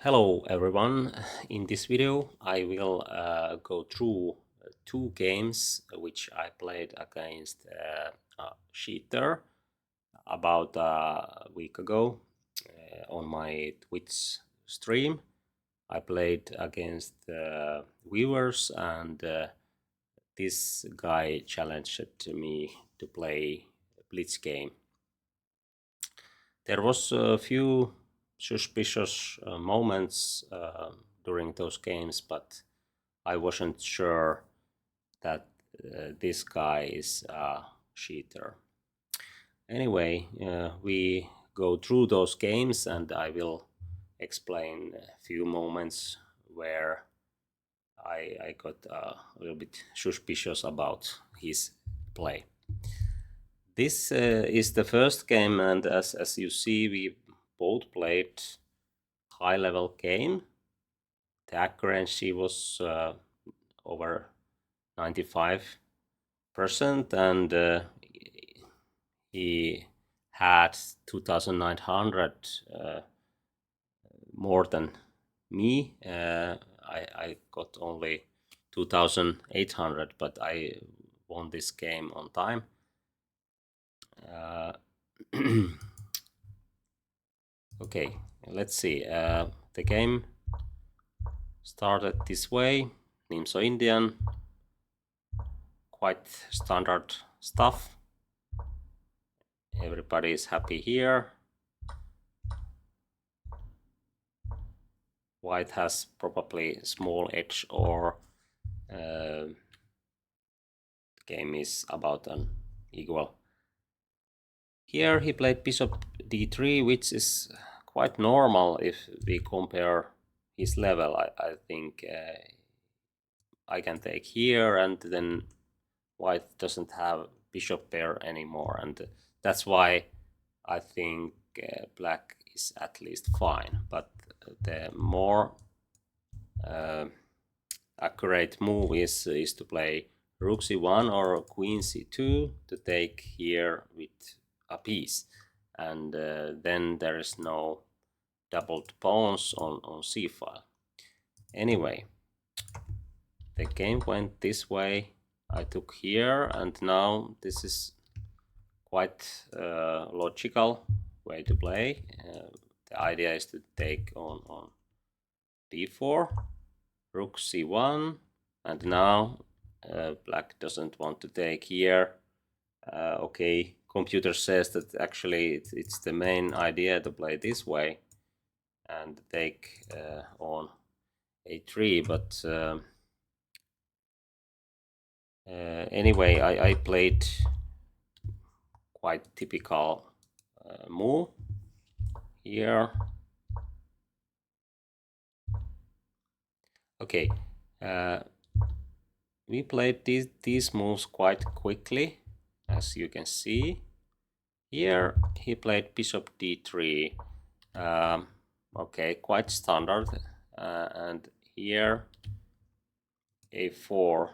Hello everyone. In this video I will go through two games which I played against a cheater about a week ago on my Twitch stream. I played against viewers and this guy challenged me to play a blitz game. There was a few suspicious moments during those games, but I wasn't sure that this guy is a cheater. Anyway, we go through those games and I will explain a few moments where I got a little bit suspicious about his play. This is the first game, and as you see, we both played high-level game. The accuracy was over 95%, and he had 2,900 more than me. I got only 2,800, but I won this game on time. Okay, let's see. The game started this way. Names are Indian. Quite standard stuff. Everybody is happy here. White has probably small edge, or the game is about an equal. Here he played bishop d3, which is quite normal if we compare his level. I think I can take here, and then white doesn't have bishop pair anymore, and that's why I think black is at least fine. But the more accurate move is to play rook c1 or queen c2 to take here with a piece, and then there is no doubled pawns on c file. Anyway, the game went this way. I took here, and now this is quite logical way to play. The idea is to take on d4, rook c1, and now black doesn't want to take here. Okay, computer says that actually it's the main idea to play this way and take on a3, but anyway, I played quite typical move here. Okay, we played these moves quite quickly, as you can see. Here he played bishop d3. Okay, quite standard. And here a4.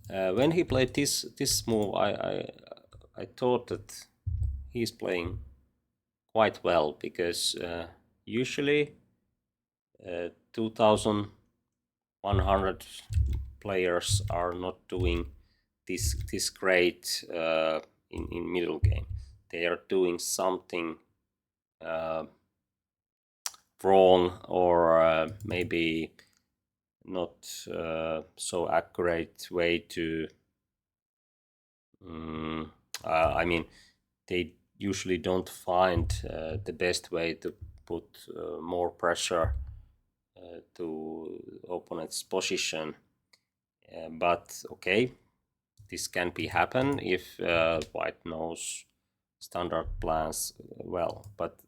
When he played this move, I thought that he's playing quite well, because usually 2,100 players are not doing this great in middle game. They are doing something wrong, or maybe not so accurate way to I mean, they usually don't find the best way to put more pressure to opponent's position. But okay, this can be happen if white knows standard plans well. But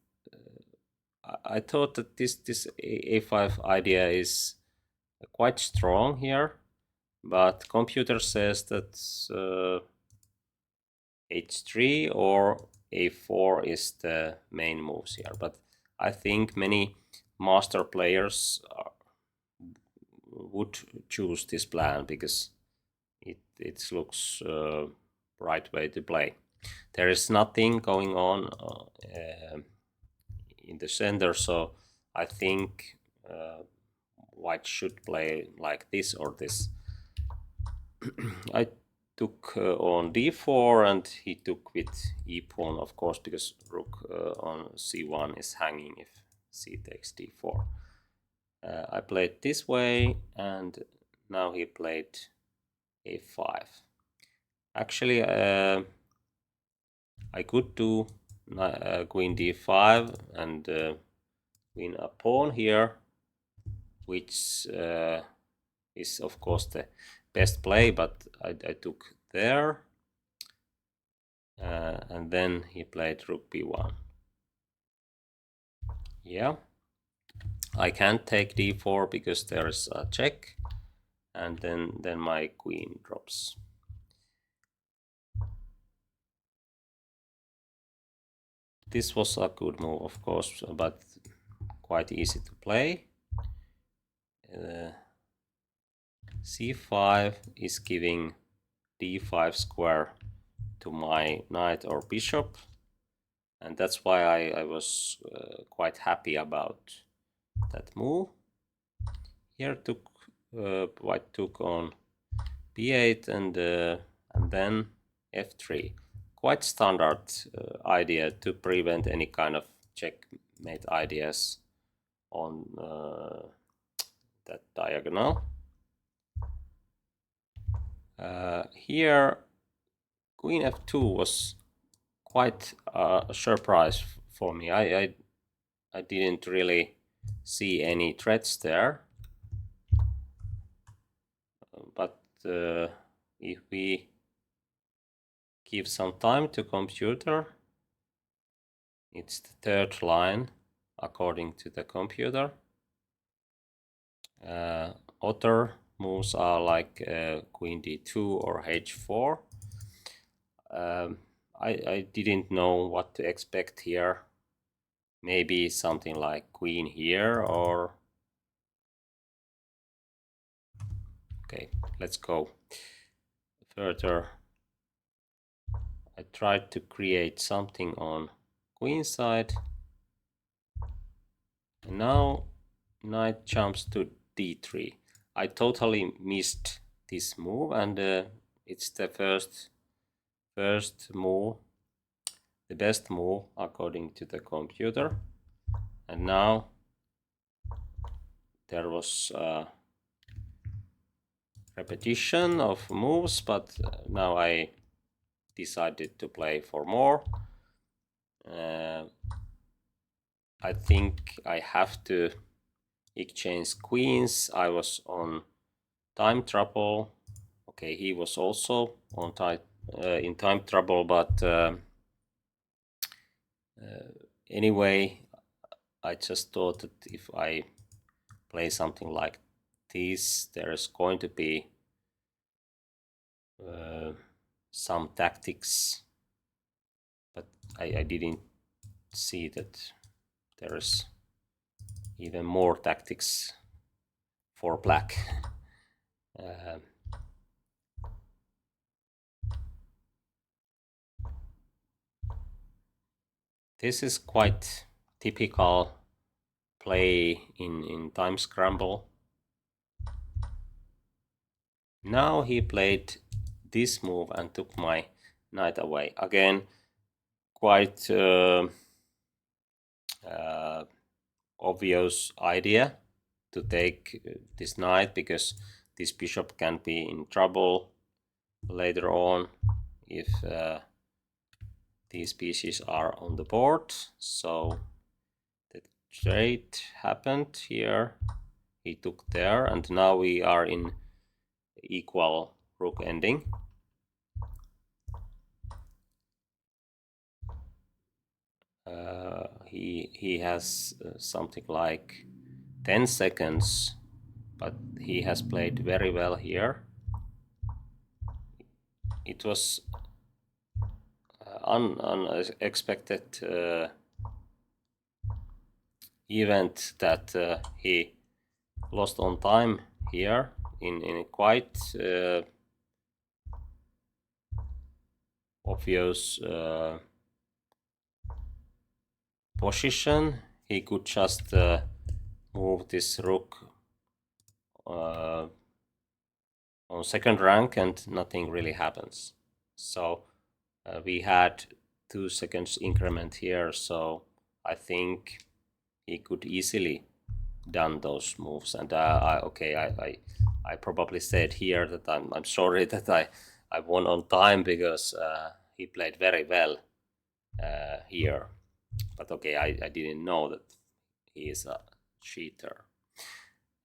I thought that this a5 idea is quite strong here, but computer says that h3 or a4 is the main moves here. But I think many master players would choose this plan because it looks right way to play. There is nothing going on in the center, so I think white should play like this or this. I took on d4 and he took with e pawn, of course, because rook on c1 is hanging if c takes d4. I played this way and now he played a5. Actually, I could do queen d5 and win a pawn here, which is of course the best play, but I took there, and then he played rook b1. Yeah, I can't take d4 because there's a check, and then my queen drops. This was a good move, of course, but quite easy to play. c5 is giving d5 square to my knight or bishop, and that's why I was quite happy about that move. Here white took on b8 and then f3. Quite standard idea to prevent any kind of checkmate ideas on that diagonal. Here queen f2 was quite a surprise for me. I didn't really see any threats there, but if we give some time to computer, it's the third line according to the computer. Other moves are like queen d2 or h4. I didn't know what to expect here. Maybe something like queen here, or okay, let's go further. I tried to create something on queen side, and now knight jumps to d3. I totally missed this move, and it's the first move, the best move according to the computer. And now there was a repetition of moves, but now I decided to play for more. I think I have to exchange queens. I was on time trouble. Okay, he was also on in time trouble, but anyway, I just thought that if I play something like this, there is going to be some tactics, but I didn't see that there is even more tactics for black. This is quite typical play in time scramble. Now he played this move and took my knight away. Again, quite obvious idea to take this knight, because this bishop can be in trouble later on if these pieces are on the board. So the trade happened here. He took there, and now we are in equal rook ending. He has something like 10 seconds, but he has played very well here. It was unexpected event that he lost on time here in quite obvious position. he could just move this rook on second rank and nothing really happens. So we had 2 seconds increment here, so I think he could easily done those moves. And I probably said here that I'm sorry that I won on time, because he played very well here. But okay, I didn't know that he is a cheater.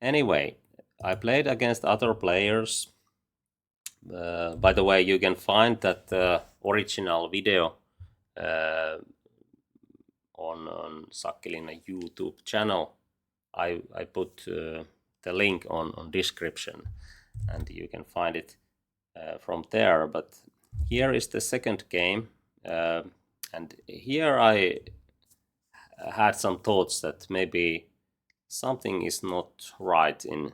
Anyway, I played against other players. By the way, you can find that original video on Shakkilinna YouTube channel. I put the link on description, and you can find it from there. But here is the second game, and here I had some thoughts that maybe something is not right in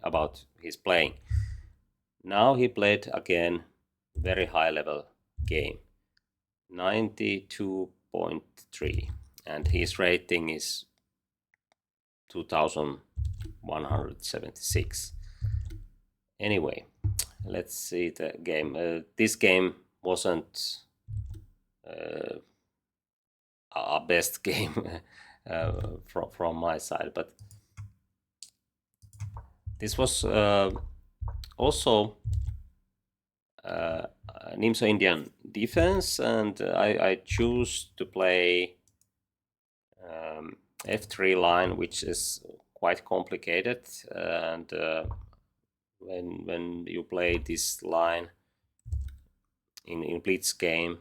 about his playing. Now he played again very high level game, 92.3, and his rating is 2176. Anyway, let's see the game. This game wasn't a best game from my side, but this was also Nimso Indian defense, and I choose to play f3 line, which is quite complicated, and when you play this line in blitz game,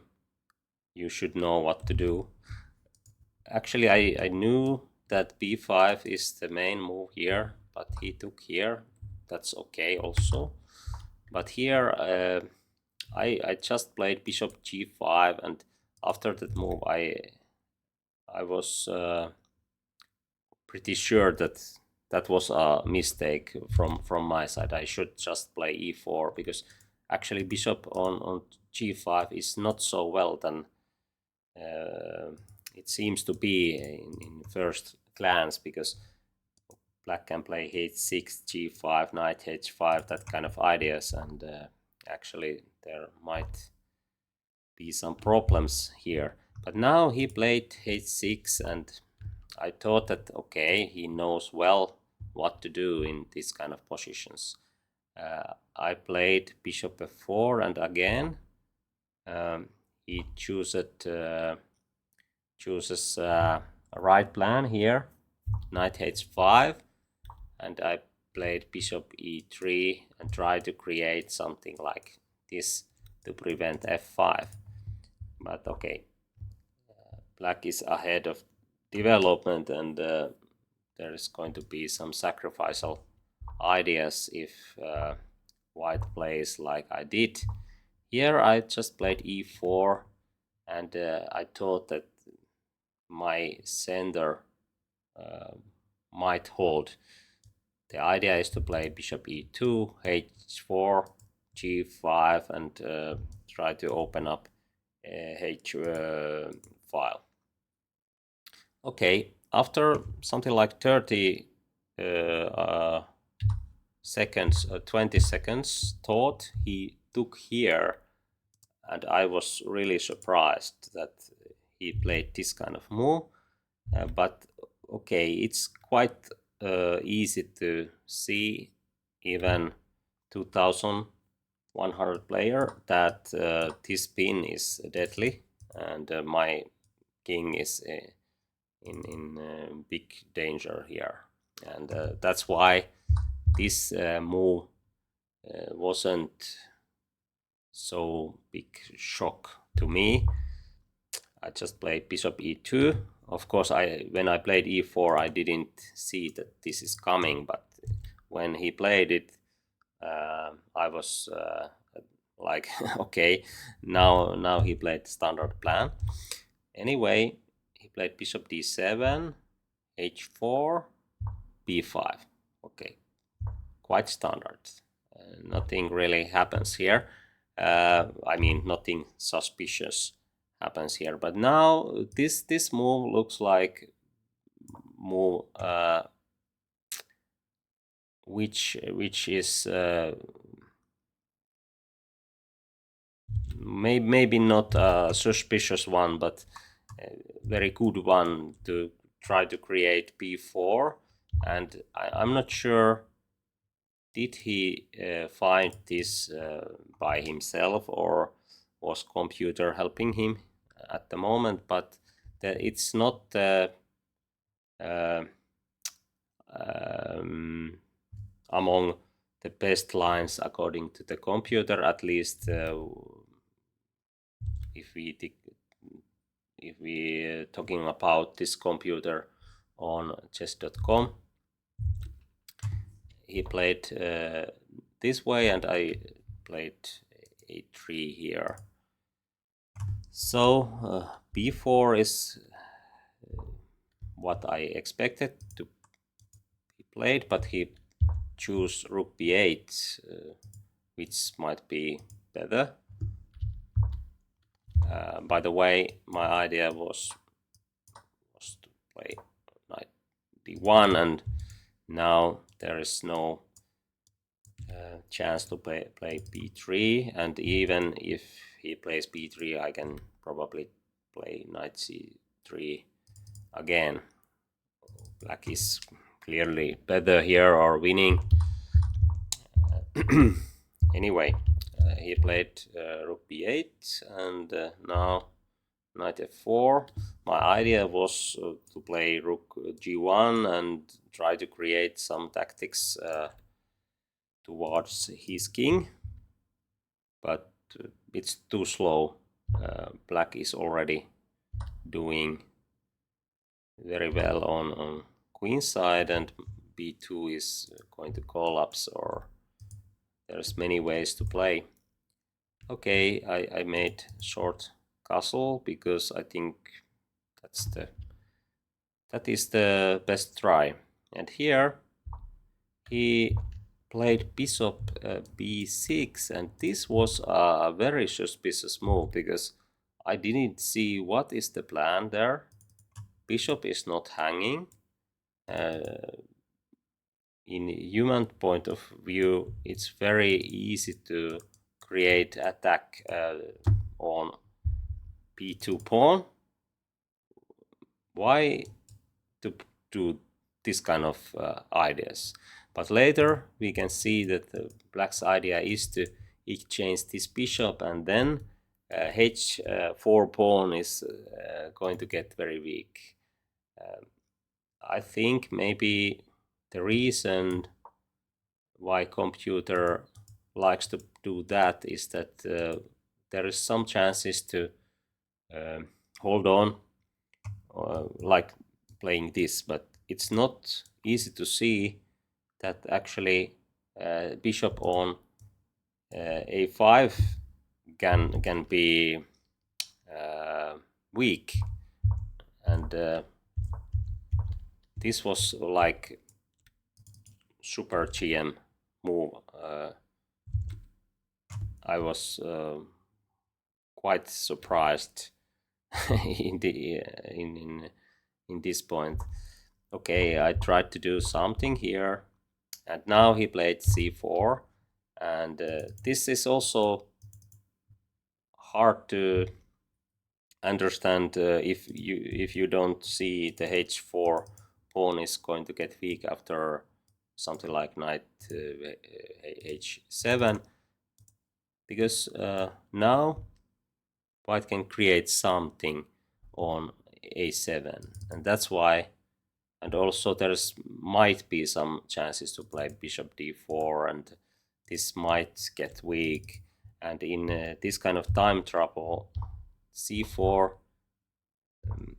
you should know what to do. Actually, I knew that b5 is the main move here, but he took here. That's okay also. But here I just played bishop g5, and after that move I was pretty sure that that was a mistake from my side. I should just play e4, because actually bishop on g5 is not so well than it seems to be in first glance, because black can play h6, g5, knight h5, that kind of ideas, and actually there might be some problems here. But now he played h6, and I thought that okay, he knows well what to do in these kind of positions. I played bishop f4, and again he chooses a right plan here, knight h5, and I played bishop e3 and tried to create something like this to prevent f5. But okay, black is ahead of development, and there is going to be some sacrificial ideas if white plays like I did. Here I just played e4, and I thought that my center might hold. The idea is to play bishop e2, h4, g5, and try to open up h file. Okay, after something like 30 seconds, 20 seconds thought, he took here, and I was really surprised that he played this kind of move. But okay, it's quite easy to see, even 2100 player, that this pin is deadly, and my king is in big danger here, and that's why this move wasn't so big shock to me. I just played bishop e2. Of course, when I played e4, I didn't see that this is coming, but when he played it, I was like, okay, now he played standard plan. Anyway, he played bishop d7, h4, b5. Okay, quite standard. Nothing really happens here. I mean, nothing suspicious happens here. But now this move looks like move which is maybe not a suspicious one, but a very good one to try to create b4. And I'm not sure, did he find this by himself, or was computer helping him at the moment? But it's not among the best lines according to the computer, at least if we talking about this computer on chess.com. He played this way, and I played a3 here. So b4 is what I expected to be played, but he chose rook b8, which might be better. By the way, my idea was to play knight d1, and now there is no chance to play b3, and even if he plays b3, I can probably play knight c3 again. Black is clearly better here, or winning. Anyway, he played rook b8, and now knight f4. My idea was to play rook g1 and try to create some tactics towards his king, but it's too slow. Black is already doing very well on queen side, and b2 is going to collapse, or there's many ways to play. Okay, I made short castle because I think that is the best try. And here he played bishop b6, and this was a very suspicious move because I didn't see what is the plan there. Bishop is not hanging. In human point of view, it's very easy to create attack on b2 pawn. Why to do this kind of ideas? But later we can see that the black's idea is to exchange this bishop, and then h4 pawn is going to get very weak. I think maybe the reason why computer likes to do that is that there is some chances to hold on, like playing this, but it's not easy to see that actually bishop on a5 can be weak, and this was like super GM move. I was quite surprised in this point. Okay, I tried to do something here, and now he played c4, and this is also hard to understand if you don't see the h4 pawn is going to get weak after something like knight h7, because now white can create something on a7, and that's why. And also there's might be some chances to play bishop d4, and this might get weak. And in this kind of time trouble, c4,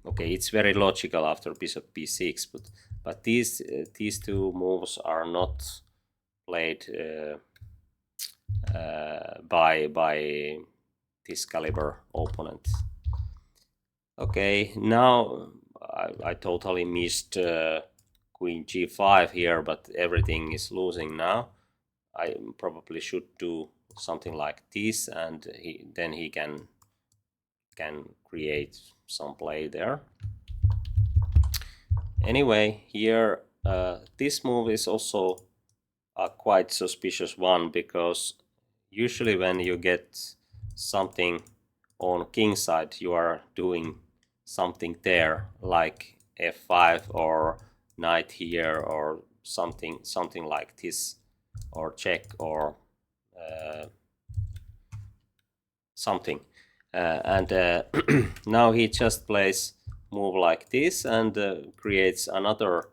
okay, it's very logical after bishop b6, but these two moves are not played by this caliber opponent. Okay, now I totally missed queen g5 here, but everything is losing now. I probably should do something like this, and then he can can create some play there. Anyway, here this move is also a quite suspicious one, because usually when you get something on king side, you are doing something there, like f5 or knight here or something like this, or check, or something. And now he just plays move like this and creates another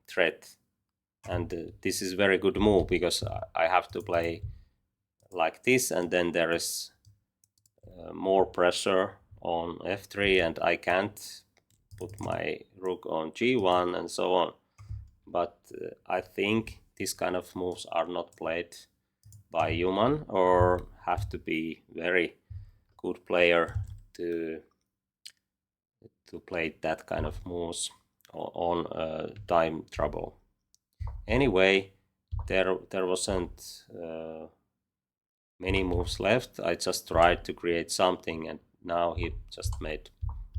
threat. And this is very good move, because I have to play like this, and then there is more pressure on f3, and I can't put my rook on g1 and so on. But I think this kind of moves are not played by human, or have to be very good player to play that kind of moves on time trouble. Anyway, there wasn't many moves left. I just tried to create something, and now he just made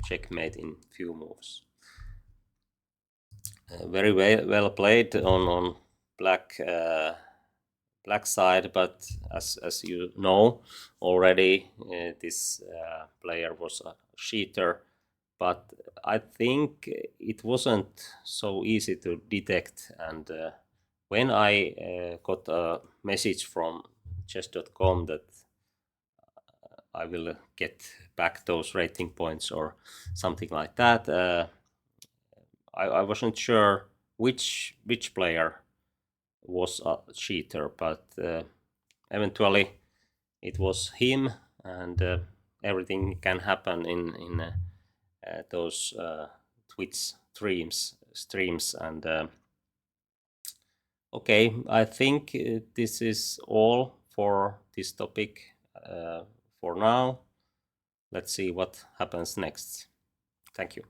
checkmate in few moves. Very well played on black black side, but as you know already, this player was a cheater. But I think it wasn't so easy to detect, and when I got a message from chess.com that I will get back those rating points or something like that, I wasn't sure which player was a cheater, but eventually it was him, and everything can happen in those Twitch streams. And okay, I think this is all for this topic for now. Let's see what happens next. Thank you.